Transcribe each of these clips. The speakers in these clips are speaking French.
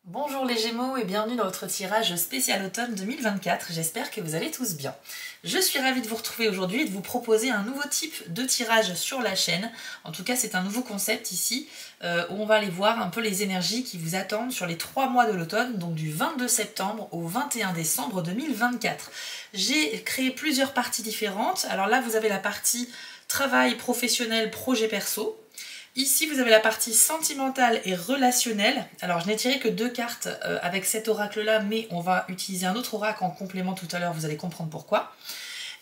Bonjour les Gémeaux et bienvenue dans votre tirage spécial automne 2024, j'espère que vous allez tous bien. Je suis ravie de vous retrouver aujourd'hui et de vous proposer un nouveau type de tirage sur la chaîne. En tout cas c'est un nouveau concept ici où on va aller voir un peu les énergies qui vous attendent sur les 3 mois de l'automne, donc du 22 septembre au 21 décembre 2024. J'ai créé plusieurs parties différentes, alors là vous avez la partie travail professionnel, projet perso. Ici, vous avez la partie sentimentale et relationnelle. Alors, je n'ai tiré que 2 cartes avec cet oracle-là, mais on va utiliser un autre oracle en complément tout à l'heure, vous allez comprendre pourquoi.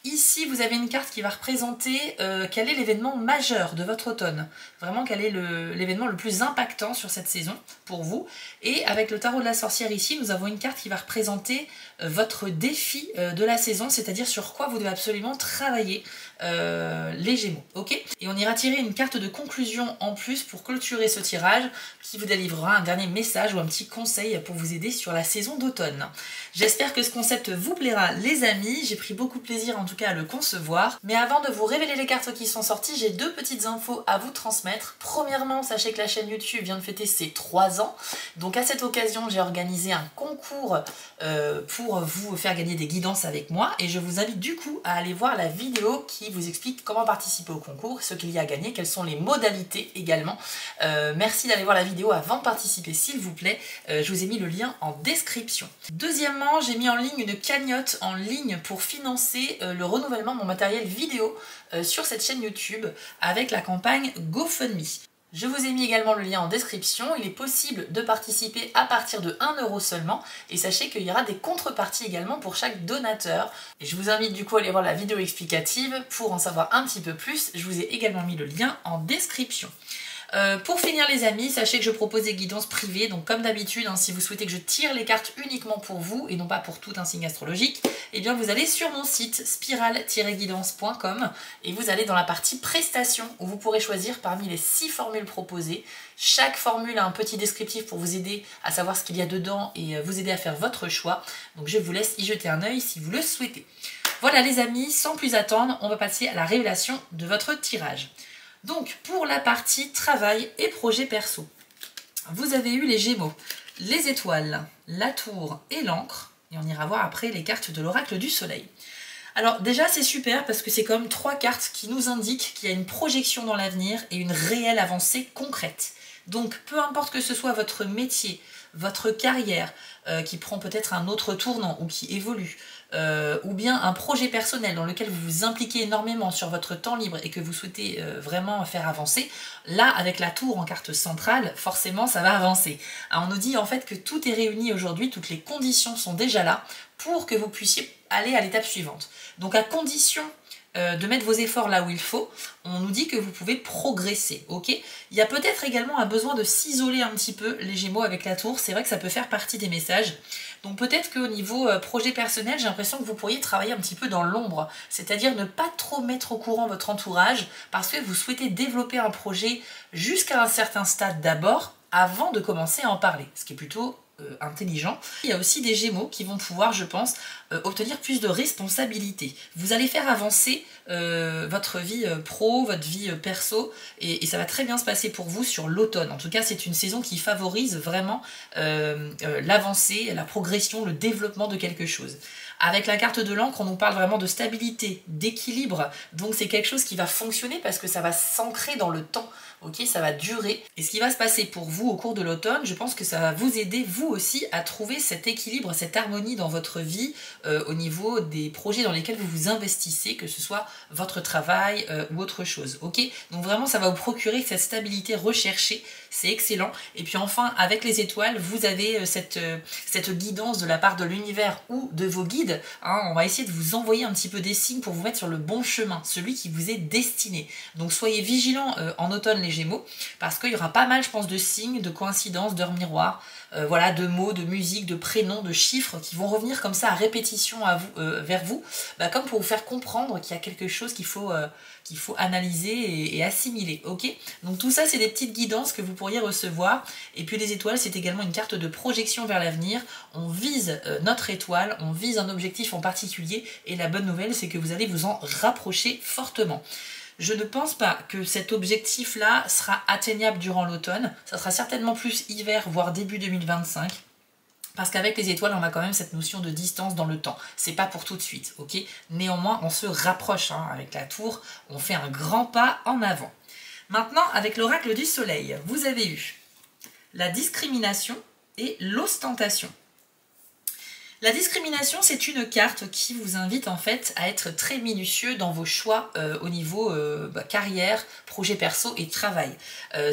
Ici, vous avez une carte qui va représenter quel est l'événement majeur de votre automne. Vraiment, quel est l'événement le plus impactant sur cette saison pour vous. Et avec le tarot de la sorcière ici, nous avons une carte qui va représenter votre défi de la saison, c'est-à-dire sur quoi vous devez absolument travailler les Gémeaux. Ok ? Et on ira tirer une carte de conclusion en plus pour clôturer ce tirage qui vous délivrera un dernier message ou un petit conseil pour vous aider sur la saison d'automne. J'espère que ce concept vous plaira les amis, j'ai pris beaucoup de plaisir en tout cas à le concevoir. Mais avant de vous révéler les cartes qui sont sorties, j'ai 2 petites infos à vous transmettre. Premièrement, sachez que la chaîne YouTube vient de fêter ses 3 ans. Donc à cette occasion, j'ai organisé un concours pour vous faire gagner des guidances avec moi. Et je vous invite du coup à aller voir la vidéo qui vous explique comment participer au concours, ce qu'il y a à gagner, quelles sont les modalités également. Merci d'aller voir la vidéo avant de participer s'il vous plaît. Je vous ai mis le lien en description. Deuxièmement, j'ai mis en ligne une cagnotte en ligne pour financer le renouvellement de mon matériel vidéo sur cette chaîne YouTube avec la campagne GoFundMe. Je vous ai mis également le lien en description, il est possible de participer à partir de 1 € seulement et sachez qu'il y aura des contreparties également pour chaque donateur. Et je vous invite du coup à aller voir la vidéo explicative pour en savoir un petit peu plus, je vous ai également mis le lien en description. Pour finir les amis, sachez que je propose des guidances privées, donc comme d'habitude, hein, si vous souhaitez que je tire les cartes uniquement pour vous et non pas pour tout un signe astrologique, eh bien vous allez sur mon site spiral-guidance.com et vous allez dans la partie prestations où vous pourrez choisir parmi les 6 formules proposées. Chaque formule a un petit descriptif pour vous aider à savoir ce qu'il y a dedans et vous aider à faire votre choix. Donc je vous laisse y jeter un œil si vous le souhaitez. Voilà les amis, sans plus attendre, on va passer à la révélation de votre tirage. Donc, pour la partie travail et projet perso, vous avez eu les Gémeaux, les étoiles, la tour et l'encre. Et on ira voir après les cartes de l'oracle du soleil. Alors déjà, c'est super parce que c'est quand même 3 cartes qui nous indiquent qu'il y a une projection dans l'avenir et une réelle avancée concrète. Donc, peu importe que ce soit votre métier, votre carrière, qui prend peut-être un autre tournant ou qui évolue, ou bien un projet personnel dans lequel vous vous impliquez énormément sur votre temps libre et que vous souhaitez vraiment faire avancer, là, avec la tour en carte centrale, forcément, ça va avancer. Alors, on nous dit en fait que tout est réuni aujourd'hui, toutes les conditions sont déjà là pour que vous puissiez aller à l'étape suivante. Donc, à condition de mettre vos efforts là où il faut, on nous dit que vous pouvez progresser, ok ? Il y a peut-être également un besoin de s'isoler un petit peu, les Gémeaux avec la tour, c'est vrai que ça peut faire partie des messages. Donc peut-être qu'au niveau projet personnel, j'ai l'impression que vous pourriez travailler un petit peu dans l'ombre, c'est-à-dire ne pas trop mettre au courant votre entourage, parce que vous souhaitez développer un projet jusqu'à un certain stade d'abord, avant de commencer à en parler, ce qui est plutôt intelligent. Il y a aussi des Gémeaux qui vont pouvoir, je pense, obtenir plus de responsabilités. Vous allez faire avancer votre vie pro, votre vie perso, et ça va très bien se passer pour vous sur l'automne. En tout cas, c'est une saison qui favorise vraiment l'avancée, la progression, le développement de quelque chose. Avec la carte de l'encre, on nous parle vraiment de stabilité, d'équilibre, donc c'est quelque chose qui va fonctionner parce que ça va s'ancrer dans le temps. Ok, ça va durer. Et ce qui va se passer pour vous au cours de l'automne, je pense que ça va vous aider, vous aussi, à trouver cet équilibre, cette harmonie dans votre vie au niveau des projets dans lesquels vous vous investissez, que ce soit votre travail ou autre chose. Ok, donc vraiment, ça va vous procurer cette stabilité recherchée. C'est excellent. Et puis enfin, avec les étoiles, vous avez cette guidance de la part de l'univers ou de vos guides. Hein, on va essayer de vous envoyer un petit peu des signes pour vous mettre sur le bon chemin, celui qui vous est destiné. Donc soyez vigilants en automne les Gémeaux, parce qu'il y aura pas mal, je pense, de signes, de coïncidences, d'heures miroirs, voilà, de mots, de musique, de prénoms, de chiffres qui vont revenir comme ça à répétition à vous, vers vous, comme pour vous faire comprendre qu'il y a quelque chose qu'il faut analyser et assimiler, ok ? Donc tout ça, c'est des petites guidances que vous pourriez recevoir. Et puis les étoiles, c'est également une carte de projection vers l'avenir. On vise notre étoile, on vise un objectif en particulier, et la bonne nouvelle, c'est que vous allez vous en rapprocher fortement. Je ne pense pas que cet objectif-là sera atteignable durant l'automne. Ça sera certainement plus hiver, voire début 2025. Parce qu'avec les étoiles, on a quand même cette notion de distance dans le temps. C'est pas pour tout de suite, ok? Néanmoins, on se rapproche, hein, avec la tour, on fait un grand pas en avant. Maintenant, avec l'oracle du soleil, vous avez eu la discrimination et l'ostentation. La discrimination, c'est une carte qui vous invite en fait à être très minutieux dans vos choix au niveau carrière, projet perso et travail.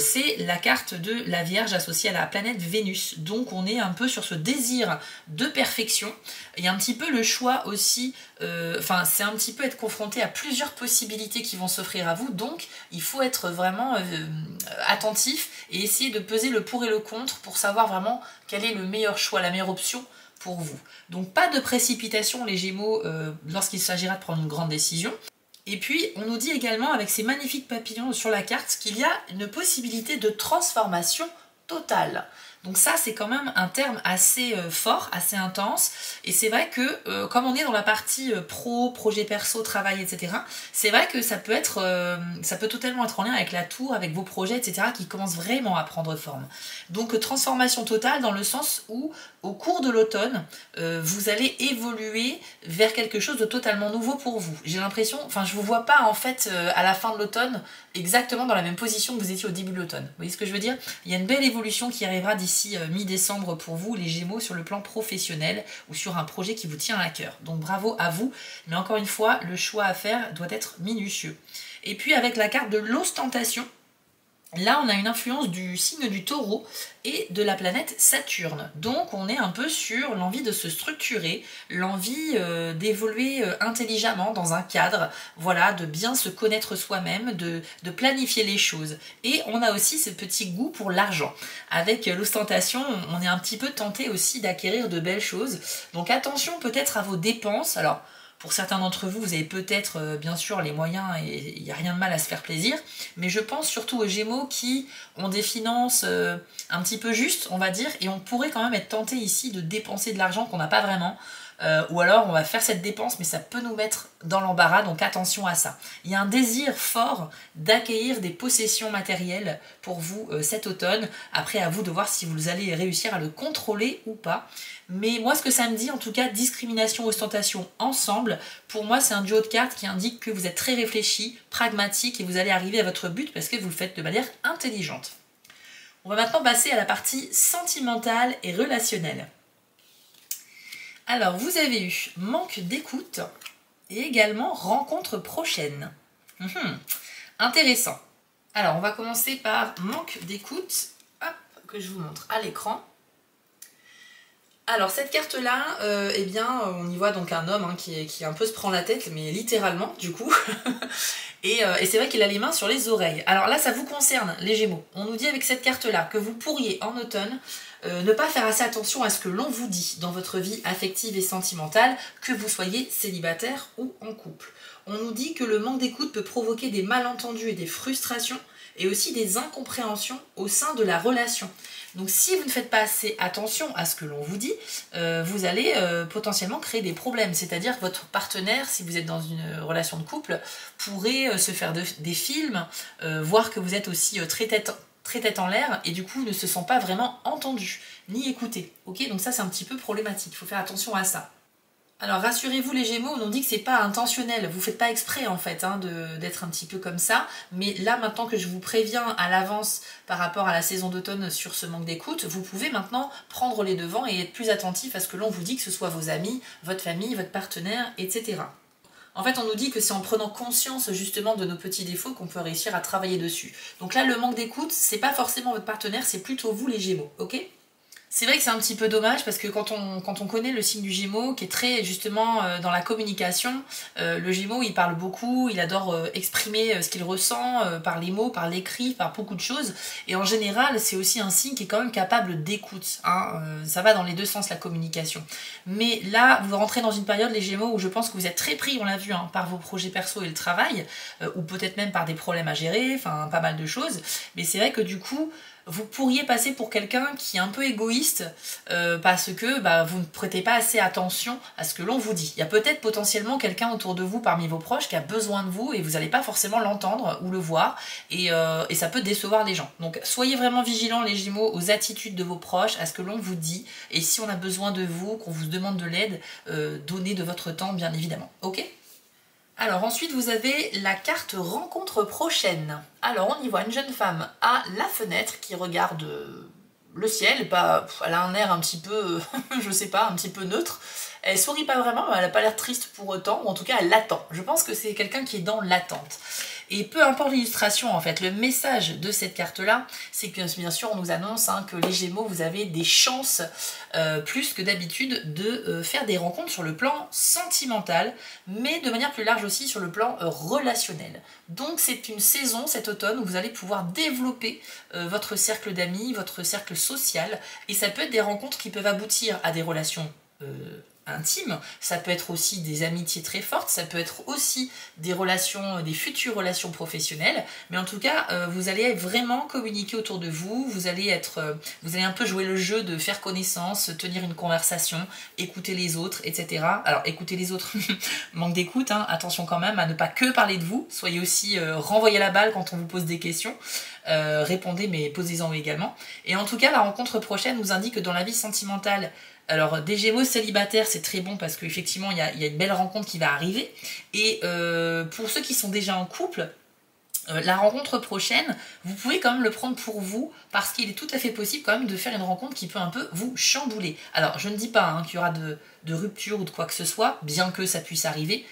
C'est la carte de la Vierge associée à la planète Vénus. Donc on est un peu sur ce désir de perfection. Il y a un petit peu le choix aussi, c'est un petit peu être confronté à plusieurs possibilités qui vont s'offrir à vous. Donc il faut être vraiment attentif et essayer de peser le pour et le contre pour savoir vraiment quel est le meilleur choix, la meilleure option pour vous. Donc pas de précipitation les Gémeaux lorsqu'il s'agira de prendre une grande décision. Et puis on nous dit également avec ces magnifiques papillons sur la carte qu'il y a une possibilité de transformation totale. Donc ça c'est quand même un terme assez fort, assez intense, et c'est vrai que comme on est dans la partie projet perso, travail, etc., c'est vrai que ça peut totalement être en lien avec la tour, avec vos projets, etc., qui commencent vraiment à prendre forme. Donc transformation totale dans le sens où au cours de l'automne, vous allez évoluer vers quelque chose de totalement nouveau pour vous. J'ai l'impression, je vous vois pas en fait à la fin de l'automne exactement dans la même position que vous étiez au début de l'automne. Vous voyez ce que je veux dire? Il y a une belle évolution qui arrivera d'ici mi-décembre pour vous, les Gémeaux, sur le plan professionnel ou sur un projet qui vous tient à cœur. Donc bravo à vous, mais encore une fois, le choix à faire doit être minutieux. Et puis avec la carte de l'ostentation, là, on a une influence du signe du Taureau et de la planète Saturne. Donc, on est un peu sur l'envie de se structurer, l'envie d'évoluer intelligemment dans un cadre, voilà, de bien se connaître soi-même, de planifier les choses. Et on a aussi ce petit goût pour l'argent. Avec l'ostentation, on est un petit peu tenté aussi d'acquérir de belles choses. Donc, attention peut-être à vos dépenses. Alors, pour certains d'entre vous, vous avez peut-être bien sûr les moyens et il n'y a rien de mal à se faire plaisir, mais je pense surtout aux Gémeaux qui ont des finances un petit peu justes, on va dire, et on pourrait quand même être tenté ici de dépenser de l'argent qu'on n'a pas vraiment, ou alors on va faire cette dépense mais ça peut nous mettre dans l'embarras, donc attention à ça. Il y a un désir fort d'accueillir des possessions matérielles pour vous cet automne, après à vous de voir si vous allez réussir à le contrôler ou pas. Mais moi, ce que ça me dit, en tout cas, discrimination, ostentation ensemble, pour moi, c'est un duo de cartes qui indique que vous êtes très réfléchi, pragmatique et vous allez arriver à votre but parce que vous le faites de manière intelligente. On va maintenant passer à la partie sentimentale et relationnelle. Alors, vous avez eu manque d'écoute et également rencontre prochaine. Intéressant. Alors, on va commencer par manque d'écoute, que je vous montre à l'écran. Alors cette carte-là, on y voit donc un homme qui un peu se prend la tête, mais littéralement du coup. et c'est vrai qu'il a les mains sur les oreilles. Alors là, ça vous concerne, les Gémeaux. On nous dit avec cette carte-là que vous pourriez en automne ne pas faire assez attention à ce que l'on vous dit dans votre vie affective et sentimentale, que vous soyez célibataire ou en couple. On nous dit que le manque d'écoute peut provoquer des malentendus et des frustrations, et aussi des incompréhensions au sein de la relation. Donc si vous ne faites pas assez attention à ce que l'on vous dit, vous allez potentiellement créer des problèmes. C'est-à-dire que votre partenaire, si vous êtes dans une relation de couple, pourrait se faire des films, voir que vous êtes aussi très tête en l'air, et du coup ne se sent pas vraiment entendu, ni écouté. Ok, donc ça c'est un petit peu problématique, il faut faire attention à ça. Alors rassurez-vous les Gémeaux, on nous dit que c'est pas intentionnel, vous faites pas exprès en fait d'être un petit peu comme ça, mais là maintenant que je vous préviens à l'avance par rapport à la saison d'automne sur ce manque d'écoute, vous pouvez maintenant prendre les devants et être plus attentif à ce que l'on vous dit, que ce soit vos amis, votre famille, votre partenaire, etc. En fait, on nous dit que c'est en prenant conscience justement de nos petits défauts qu'on peut réussir à travailler dessus. Donc là, le manque d'écoute, c'est pas forcément votre partenaire, c'est plutôt vous les Gémeaux, ok ? C'est vrai que c'est un petit peu dommage parce que quand on connaît le signe du Gémeaux, qui est très justement dans la communication, le Gémeaux il parle beaucoup, il adore exprimer ce qu'il ressent par les mots, par l'écrit, par beaucoup de choses. Et en général, c'est aussi un signe qui est quand même capable d'écoute. Ça va dans les deux sens la communication. Mais là, vous rentrez dans une période, les Gémeaux, où je pense que vous êtes très pris, on l'a vu, par vos projets perso et le travail, ou peut-être même par des problèmes à gérer, enfin pas mal de choses. Mais c'est vrai que du coup, vous pourriez passer pour quelqu'un qui est un peu égoïste parce que vous ne prêtez pas assez attention à ce que l'on vous dit. Il y a peut-être potentiellement quelqu'un autour de vous parmi vos proches qui a besoin de vous et vous n'allez pas forcément l'entendre ou le voir et ça peut décevoir les gens. Donc soyez vraiment vigilants les Gémeaux aux attitudes de vos proches, à ce que l'on vous dit et si on a besoin de vous, qu'on vous demande de l'aide, donnez de votre temps bien évidemment. Ok ? Alors ensuite vous avez la carte rencontre prochaine. Alors on y voit une jeune femme à la fenêtre qui regarde le ciel, elle a un air un petit peu, je sais pas, un petit peu neutre. Elle sourit pas vraiment, mais elle a pas l'air triste pour autant, ou en tout cas elle l'attend. Je pense que c'est quelqu'un qui est dans l'attente. Et peu importe l'illustration en fait, le message de cette carte-là, c'est que bien sûr on nous annonce que les Gémeaux, vous avez des chances plus que d'habitude de faire des rencontres sur le plan sentimental, mais de manière plus large aussi sur le plan relationnel. Donc c'est une saison, cet automne, où vous allez pouvoir développer votre cercle d'amis, votre cercle social, et ça peut être des rencontres qui peuvent aboutir à des relations intime, ça peut être aussi des amitiés très fortes, ça peut être aussi des relations, des futures relations professionnelles, mais en tout cas, vous allez vraiment communiquer autour de vous, vous allez un peu jouer le jeu de faire connaissance, tenir une conversation, écouter les autres, etc. Alors, écouter les autres, manque d'écoute, attention quand même à ne pas que parler de vous, soyez aussi renvoyez la balle quand on vous pose des questions, répondez mais posez-en également. Et en tout cas, la rencontre prochaine nous indique que dans la vie sentimentale, alors des Gémeaux célibataires c'est très bon parce qu'effectivement il y a une belle rencontre qui va arriver et pour ceux qui sont déjà en couple, la rencontre prochaine, vous pouvez quand même le prendre pour vous parce qu'il est tout à fait possible quand même de faire une rencontre qui peut un peu vous chambouler. Alors je ne dis pas qu'il y aura de rupture ou de quoi que ce soit, bien que ça puisse arriver,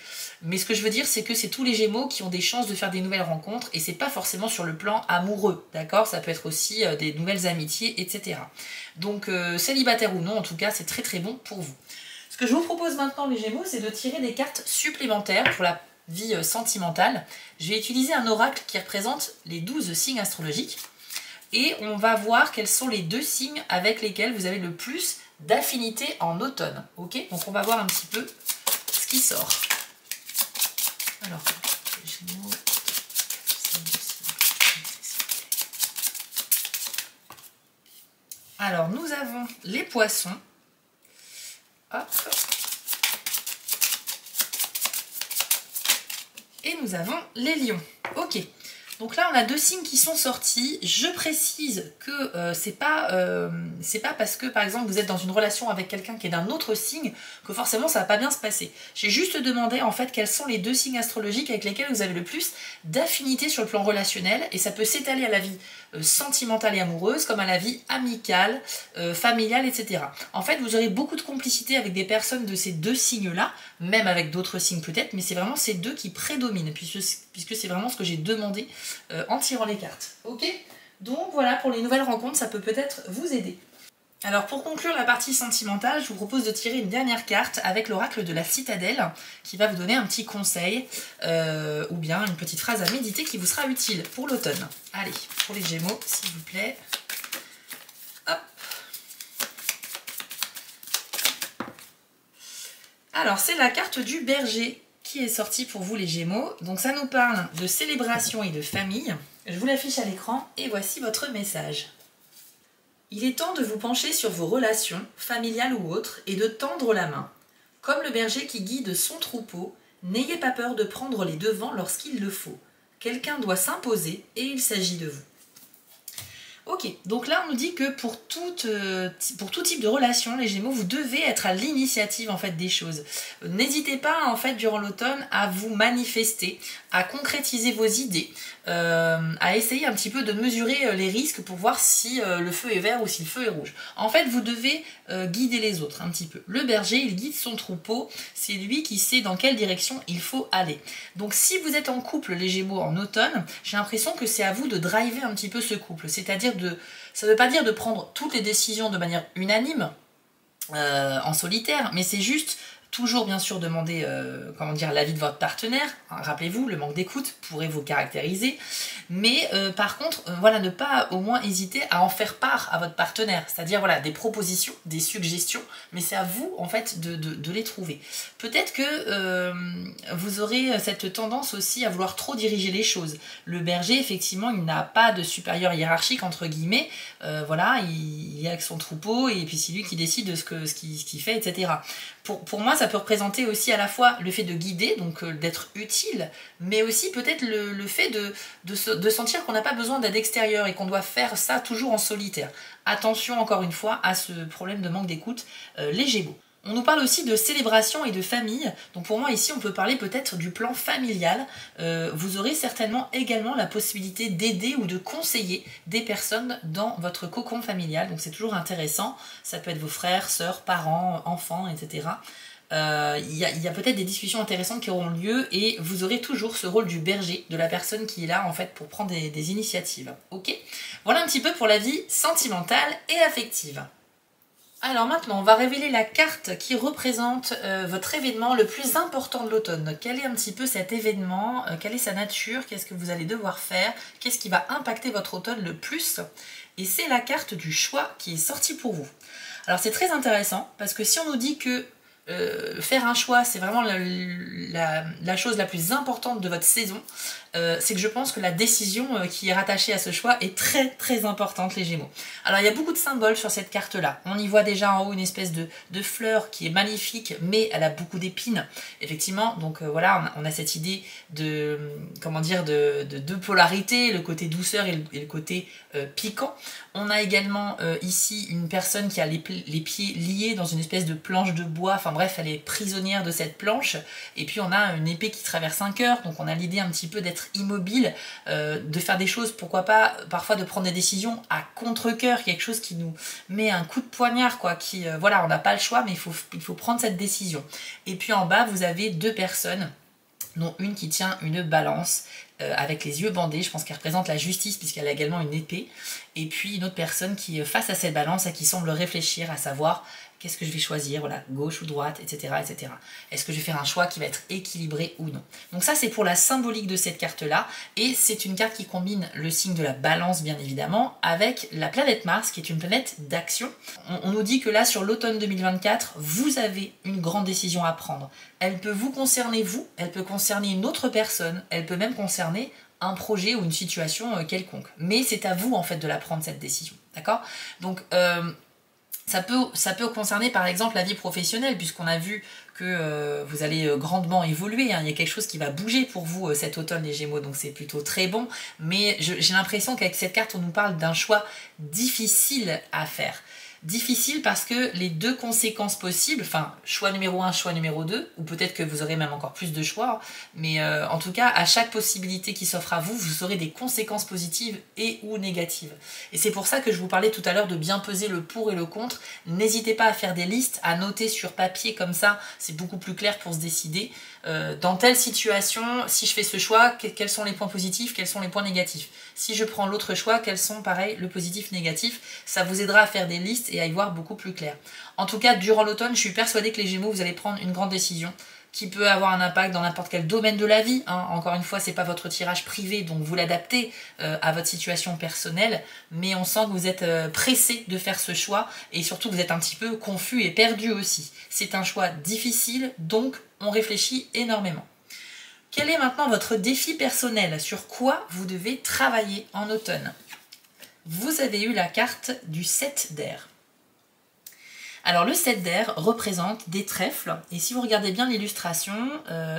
mais ce que je veux dire c'est que c'est tous les Gémeaux qui ont des chances de faire des nouvelles rencontres et c'est pas forcément sur le plan amoureux, d'accord? Ça peut être aussi des nouvelles amitiés, etc. Donc célibataire ou non, en tout cas c'est très très bon pour vous. Ce que je vous propose maintenant les Gémeaux, c'est de tirer des cartes supplémentaires pour la vie sentimentale. Je vais utiliser un oracle qui représente les 12 signes astrologiques et on va voir quels sont les 2 signes avec lesquels vous avez le plus d'affinité en automne. Ok, donc on va voir un petit peu ce qui sort. Alors, les Gémeaux. Alors, nous avons les poissons. Hop. Et nous avons les lions. Ok. Donc là, on a 2 signes qui sont sortis. Je précise que c'est pas parce que, par exemple, vous êtes dans une relation avec quelqu'un qui est d'un autre signe que forcément ça va pas bien se passer. J'ai juste demandé en fait quels sont les 2 signes astrologiques avec lesquels vous avez le plus d'affinité sur le plan relationnel et ça peut s'étaler à la vie sentimentale et amoureuse comme à la vie amicale, familiale, etc. En fait, vous aurez beaucoup de complicité avec des personnes de ces 2 signes-là, même avec d'autres signes peut-être, mais c'est vraiment ces 2 qui prédominent puisque c'est vraiment ce que j'ai demandé en tirant les cartes. Ok? Donc voilà, pour les nouvelles rencontres, ça peut peut-être vous aider. Alors pour conclure la partie sentimentale, je vous propose de tirer une dernière carte avec l'oracle de la citadelle qui va vous donner un petit conseil ou bien une petite phrase à méditer qui vous sera utile pour l'automne. Allez, pour les Gémeaux, s'il vous plaît. Hop. Alors c'est la carte du berger qui est sortie pour vous les Gémeaux. Donc ça nous parle de célébration et de famille. Je vous l'affiche à l'écran et voici votre message. Il est temps de vous pencher sur vos relations, familiales ou autres, et de tendre la main. Comme le berger qui guide son troupeau, n'ayez pas peur de prendre les devants lorsqu'il le faut. Quelqu'un doit s'imposer et il s'agit de vous. Ok, donc là on nous dit que pour tout type de relation, les Gémeaux, vous devez être à l'initiative en fait des choses. N'hésitez pas en fait durant l'automne à vous manifester, à concrétiser vos idées, à essayer un petit peu de mesurer les risques pour voir si le feu est vert ou si le feu est rouge. En fait, vous devez guider les autres un petit peu. Le berger, il guide son troupeau, c'est lui qui sait dans quelle direction il faut aller. Donc si vous êtes en couple, les Gémeaux, en automne, j'ai l'impression que c'est à vous de driver un petit peu ce couple, c'est-à-dire ça ne veut pas dire de prendre toutes les décisions de manière unanime en solitaire, mais c'est juste Toujours bien sûr demander comment dire, l'avis de votre partenaire. Hein, rappelez-vous, le manque d'écoute pourrait vous caractériser. Mais par contre, voilà, ne pas au moins hésiter à en faire part à votre partenaire. C'est-à-dire voilà, des propositions, des suggestions, mais c'est à vous en fait de les trouver. Peut-être que vous aurez cette tendance aussi à vouloir trop diriger les choses. Le berger, effectivement, il n'a pas de supérieur hiérarchique entre guillemets. Voilà, il est avec son troupeau et puis c'est lui qui décide de ce qu'il fait, etc. Pour moi, ça peut représenter aussi à la fois le fait de guider, donc d'être utile, mais aussi peut-être le fait de sentir qu'on n'a pas besoin d'aide extérieure et qu'on doit faire ça toujours en solitaire. Attention encore une fois à ce problème de manque d'écoute, les Gémeaux. On nous parle aussi de célébration et de famille. Donc pour moi ici on peut parler peut-être du plan familial. Vous aurez certainement également la possibilité d'aider ou de conseiller des personnes dans votre cocon familial. Donc c'est toujours intéressant. Ça peut être vos frères, sœurs, parents, enfants, etc. Il y a peut-être des discussions intéressantes qui auront lieu et vous aurez toujours ce rôle du berger, de la personne qui est là en fait pour prendre des initiatives. Ok ? Voilà un petit peu pour la vie sentimentale et affective. Alors maintenant, on va révéler la carte qui représente votre événement le plus important de l'automne. Quel est un petit peu cet événement? Quelle est sa nature? Qu'est-ce que vous allez devoir faire? Qu'est-ce qui va impacter votre automne le plus? Et c'est la carte du choix qui est sortie pour vous. Alors c'est très intéressant parce que si on nous dit que faire un choix, c'est vraiment la chose la plus importante de votre saison, c'est que je pense que la décision qui est rattachée à ce choix est très très importante, les Gémeaux. Alors il y a beaucoup de symboles sur cette carte là. On y voit déjà en haut une espèce de fleur qui est magnifique, mais elle a beaucoup d'épines, effectivement. Donc voilà, on a cette idée de, comment dire, de polarité, le côté douceur et le côté piquant. On a également ici une personne qui a les pieds liés dans une espèce de planche de bois, enfin bref, elle est prisonnière de cette planche. Et puis on a une épée qui traverse un cœur, donc on a l'idée un petit peu d'être immobile, de faire des choses, pourquoi pas, parfois de prendre des décisions à contre-cœur, quelque chose qui nous met un coup de poignard, quoi, qui, voilà, on n'a pas le choix, mais il faut prendre cette décision. Et puis en bas, vous avez deux personnes, dont une qui tient une balance, avec les yeux bandés, je pense qu'elle représente la justice puisqu'elle a également une épée, et puis une autre personne qui est face à cette balance et qui semble réfléchir à savoir qu'est-ce que je vais choisir, voilà, gauche ou droite, etc. etc. Est-ce que je vais faire un choix qui va être équilibré ou non? Donc ça c'est pour la symbolique de cette carte-là, et c'est une carte qui combine le signe de la balance bien évidemment avec la planète Mars qui est une planète d'action. On nous dit que là sur l'automne 2024, vous avez une grande décision à prendre. Elle peut vous concerner vous, elle peut concerner une autre personne, elle peut même concerner un projet ou une situation quelconque. Mais c'est à vous en fait de la prendre cette décision, d'accord? Donc ça peut concerner par exemple la vie professionnelle, puisqu'on a vu que vous allez grandement évoluer, hein. Il y a quelque chose qui va bouger pour vous cet automne les Gémeaux, donc c'est plutôt très bon, mais j'ai l'impression qu'avec cette carte on nous parle d'un choix difficile à faire. Difficile parce que les deux conséquences possibles, enfin choix numéro 1, choix numéro 2, ou peut-être que vous aurez même encore plus de choix, mais en tout cas à chaque possibilité qui s'offre à vous, vous aurez des conséquences positives et ou négatives. Et c'est pour ça que je vous parlais tout à l'heure de bien peser le pour et le contre. N'hésitez pas à faire des listes, à noter sur papier comme ça, c'est beaucoup plus clair pour se décider. Dans telle situation, si je fais ce choix, quels sont les points positifs, quels sont les points négatifs? Si je prends l'autre choix, quels sont pareil le positif, négatif? Ça vous aidera à faire des listes et à y voir beaucoup plus clair. En tout cas, durant l'automne, je suis persuadée que les Gémeaux, vous allez prendre une grande décision qui peut avoir un impact dans n'importe quel domaine de la vie, hein. Encore une fois, c'est pas votre tirage privé, donc vous l'adaptez à votre situation personnelle, mais on sent que vous êtes pressé de faire ce choix, et surtout vous êtes un petit peu confus et perdu aussi. C'est un choix difficile, donc on réfléchit énormément. Quel est maintenant votre défi personnel? Sur quoi vous devez travailler en automne? Vous avez eu la carte du 7 d'air. Alors le 7 d'air représente des trèfles, et si vous regardez bien l'illustration,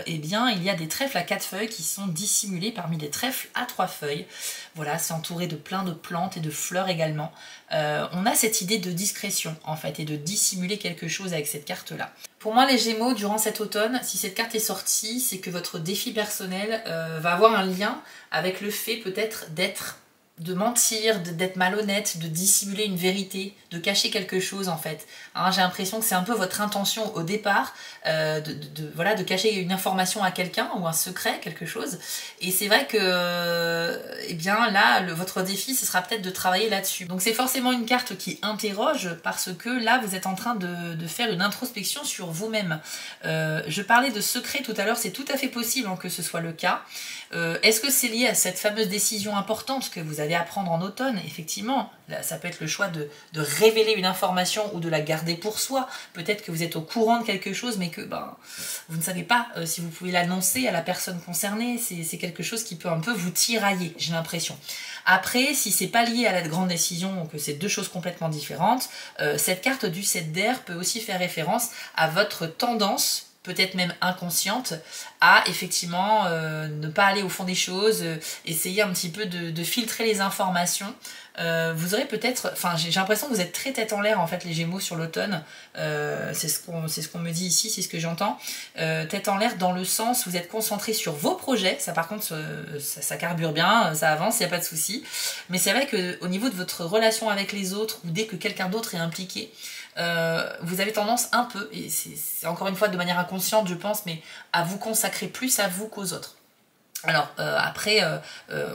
eh bien il y a des trèfles à 4 feuilles qui sont dissimulés parmi des trèfles à 3 feuilles. Voilà, c'est entouré de plein de plantes et de fleurs également. On a cette idée de discrétion en fait, et de dissimuler quelque chose avec cette carte-là. Pour moi les Gémeaux, durant cet automne, si cette carte est sortie, c'est que votre défi personnel va avoir un lien avec le fait peut-être d'être de mentir, d'être malhonnête, de dissimuler une vérité, de cacher quelque chose en fait. Hein, j'ai l'impression que c'est un peu votre intention au départ, voilà, de cacher une information à quelqu'un ou un secret, quelque chose. Et c'est vrai que, eh bien là, votre défi, ce sera peut-être de travailler là-dessus. Donc c'est forcément une carte qui interroge parce que là, vous êtes en train de faire une introspection sur vous-même. Je parlais de secret tout à l'heure, c'est tout à fait possible que ce soit le cas. Est-ce que c'est lié à cette fameuse décision importante que vous allez apprendre en automne? Effectivement, là, ça peut être le choix de révéler une information ou de la garder pour soi. Peut-être que vous êtes au courant de quelque chose, mais que vous ne savez pas si vous pouvez l'annoncer à la personne concernée. C'est quelque chose qui peut un peu vous tirailler, j'ai l'impression. Après, si c'est pas lié à la grande décision, que c'est deux choses complètement différentes, cette carte du 7 d'air peut aussi faire référence à votre tendance, peut-être même inconsciente, à effectivement ne pas aller au fond des choses, essayer un petit peu de filtrer les informations. Vous aurez peut-être, enfin j'ai l'impression que vous êtes très tête en l'air en fait les Gémeaux sur l'automne, c'est ce qu'on me dit ici, c'est ce que j'entends, tête en l'air dans le sens où vous êtes concentré sur vos projets, ça par contre ça carbure bien, ça avance, il n'y a pas de souci, mais c'est vrai qu'au niveau de votre relation avec les autres, ou dès que quelqu'un d'autre est impliqué, vous avez tendance un peu, et c'est encore une fois de manière inconsciente je pense, mais à vous consacrer plus à vous qu'aux autres. Alors après,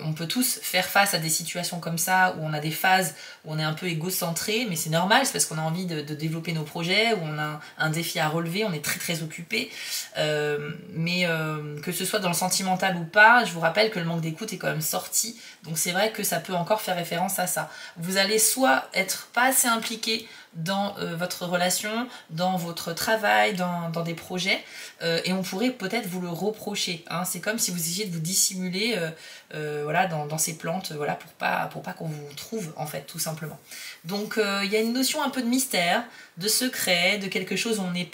on peut tous faire face à des situations comme ça, où on a des phases où on est un peu égocentré, mais c'est normal, c'est parce qu'on a envie de développer nos projets, où on a un défi à relever, on est très très occupé. Mais que ce soit dans le sentimental ou pas, je vous rappelle que le manque d'écoute est quand même sorti, donc c'est vrai que ça peut encore faire référence à ça. Vous allez soit être pas assez impliqué dans votre relation, dans votre travail, dans des projets, et on pourrait peut-être vous le reprocher. Hein. C'est comme si vous essayez de vous dissimuler voilà, dans ces plantes, voilà, pour pas qu'on vous trouve, en fait, tout simplement. Donc il y a une notion un peu de mystère, de secret, de quelque chose où on est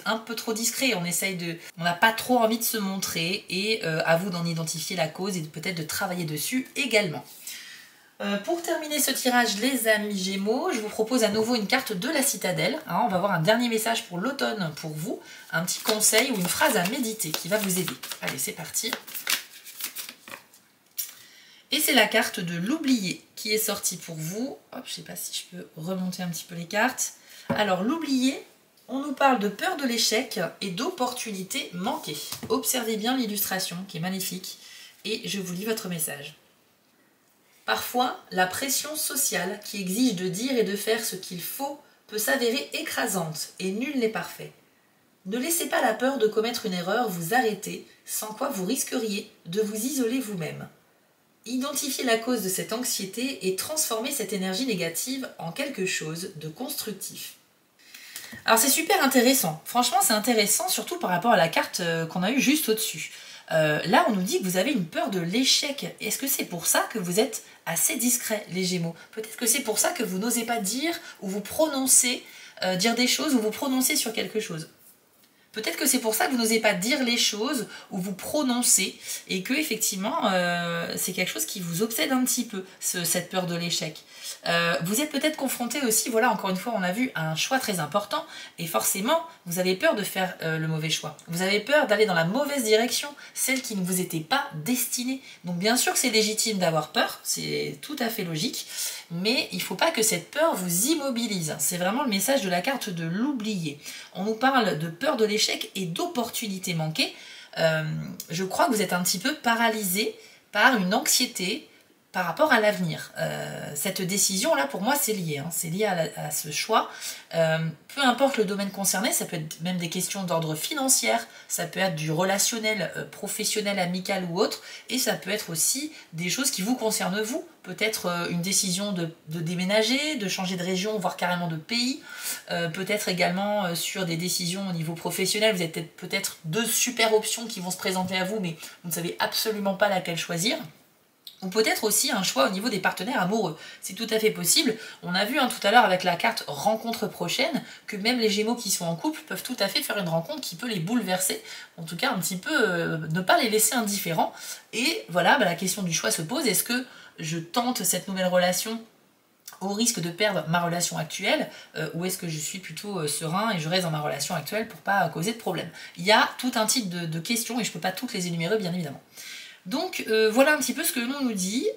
un peu trop discret, on n'a pas trop envie de se montrer, et à vous d'en identifier la cause et peut-être de travailler dessus également. Pour terminer ce tirage, les amis Gémeaux, je vous propose à nouveau une carte de la citadelle. Hein, on va voir un dernier message pour l'automne pour vous, un petit conseil ou une phrase à méditer qui va vous aider. Allez, c'est parti. Et c'est la carte de l'oublié qui est sortie pour vous. Hop, je ne sais pas si je peux remonter un petit peu les cartes. Alors, l'oublié, on nous parle de peur de l'échec et d'opportunités manquées. Observez bien l'illustration qui est magnifique et je vous lis votre message. Parfois, la pression sociale qui exige de dire et de faire ce qu'il faut peut s'avérer écrasante et nul n'est parfait. Ne laissez pas la peur de commettre une erreur vous arrêter, sans quoi vous risqueriez de vous isoler vous-même. Identifiez la cause de cette anxiété et transformez cette énergie négative en quelque chose de constructif. Alors c'est super intéressant, franchement c'est intéressant surtout par rapport à la carte qu'on a eue juste au-dessus. Là, on nous dit que vous avez une peur de l'échec. Est-ce que c'est pour ça que vous êtes assez discret, les Gémeaux? Peut-être que c'est pour ça que vous n'osez pas dire ou vous prononcer, dire des choses ou vous prononcer sur quelque chose. Peut-être que c'est pour ça que vous n'osez pas dire les choses ou vous prononcer et que effectivement c'est quelque chose qui vous obsède un petit peu, cette peur de l'échec. Vous êtes peut-être confronté aussi, voilà, encore une fois, on a vu un choix très important et forcément, vous avez peur de faire le mauvais choix. Vous avez peur d'aller dans la mauvaise direction, celle qui ne vous était pas destinée. Donc bien sûr que c'est légitime d'avoir peur, c'est tout à fait logique, mais il ne faut pas que cette peur vous immobilise. C'est vraiment le message de la carte de l'oublié. On nous parle de peur de l'échec et d'opportunités manquées. Je crois que vous êtes un petit peu paralysé par une anxiété par rapport à l'avenir. Cette décision-là, pour moi, c'est lié. Hein, c'est lié à ce choix. Peu importe le domaine concerné, ça peut être même des questions d'ordre financier, ça peut être du relationnel, professionnel, amical ou autre, et ça peut être aussi des choses qui vous concernent vous. Peut-être une décision de déménager, de changer de région, voire carrément de pays. Peut-être également sur des décisions au niveau professionnel. Vous avez peut-être deux super options qui vont se présenter à vous, mais vous ne savez absolument pas laquelle choisir. Ou peut-être aussi un choix au niveau des partenaires amoureux. C'est tout à fait possible. On a vu tout à l'heure avec la carte rencontre prochaine que même les Gémeaux qui sont en couple peuvent tout à fait faire une rencontre qui peut les bouleverser. En tout cas, un petit peu ne pas les laisser indifférents. Et voilà, la question du choix se pose. Est-ce que je tente cette nouvelle relation au risque de perdre ma relation actuelle, ou est-ce que je suis plutôt serein et je reste dans ma relation actuelle pour pas causer de problème? Il y a tout un type de questions et je ne peux pas toutes les énumérer bien évidemment. Donc voilà un petit peu ce que l'on nous dit.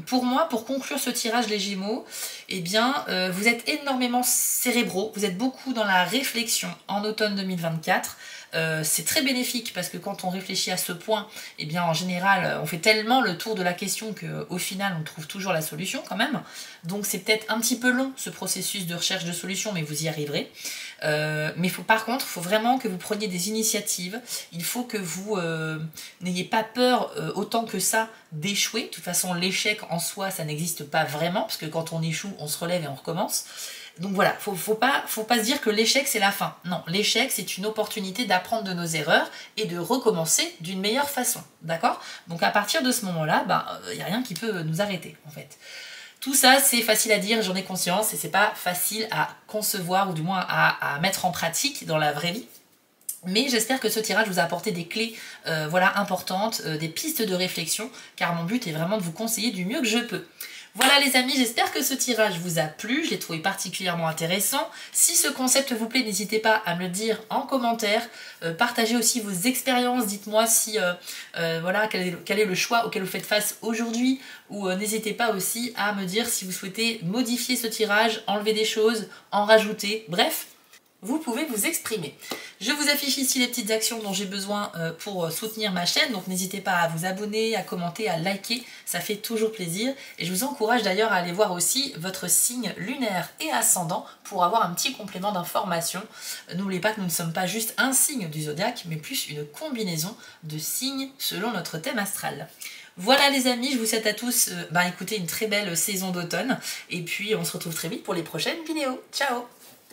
Pour moi, pour conclure ce tirage les Gémeaux, eh bien vous êtes énormément cérébraux, vous êtes beaucoup dans la réflexion en automne 2024. C'est très bénéfique parce que quand on réfléchit à ce point, eh bien en général on fait tellement le tour de la question qu'au final on trouve toujours la solution quand même. Donc c'est peut-être un petit peu long ce processus de recherche de solution, mais vous y arriverez. Mais par contre, il faut vraiment que vous preniez des initiatives. Il faut que vous n'ayez pas peur autant que ça d'échouer. De toute façon, l'échec en soi, ça n'existe pas vraiment, parce que quand on échoue, on se relève et on recommence. Donc voilà, faut pas se dire que l'échec c'est la fin. Non, l'échec c'est une opportunité d'apprendre de nos erreurs et de recommencer d'une meilleure façon. D'accord? Donc à partir de ce moment-là, il n'y a rien qui peut nous arrêter en fait. Tout ça, c'est facile à dire, j'en ai conscience, et c'est pas facile à concevoir, ou du moins à mettre en pratique dans la vraie vie. Mais j'espère que ce tirage vous a apporté des clés voilà, importantes, des pistes de réflexion, car mon but est vraiment de vous conseiller du mieux que je peux. Voilà les amis, j'espère que ce tirage vous a plu, je l'ai trouvé particulièrement intéressant. Si ce concept vous plaît, n'hésitez pas à me le dire en commentaire. Partagez aussi vos expériences, dites-moi si voilà, quel est le choix auquel vous faites face aujourd'hui, ou n'hésitez pas aussi à me dire si vous souhaitez modifier ce tirage, enlever des choses, en rajouter, bref. Vous pouvez vous exprimer. Je vous affiche ici les petites actions dont j'ai besoin pour soutenir ma chaîne, donc n'hésitez pas à vous abonner, à commenter, à liker, ça fait toujours plaisir. Et je vous encourage d'ailleurs à aller voir aussi votre signe lunaire et ascendant pour avoir un petit complément d'information. N'oubliez pas que nous ne sommes pas juste un signe du zodiaque, mais plus une combinaison de signes selon notre thème astral. Voilà les amis, je vous souhaite à tous écoutez, une très belle saison d'automne, et puis on se retrouve très vite pour les prochaines vidéos. Ciao!